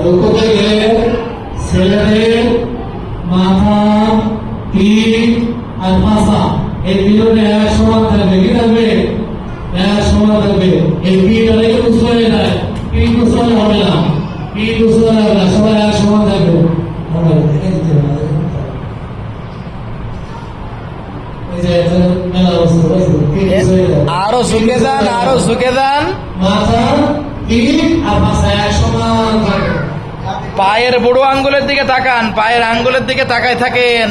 রুকু থেকে ছেলেদের মাথা, পিঠ আর পাছা এই তিনটে এক সমান থাকবে। কি থাকবে? এক সমান থাকবে। এই পিঠ অনেক উঁচু হয়ে যায়, পিঠ উঁচু হবে না, পিঠ উঁচু হবে না, সবাই এক সমান থাকবে। আরো ঝুঁকে যান, আরো ঝুঁকে যান। মাথা, পিঠ আর পাছা এক সমান থাকবে। পায়ের বুড়ো আঙ্গুলের দিকে তাকান, পায়ের আঙ্গুলের দিকে তাকায় থাকেন।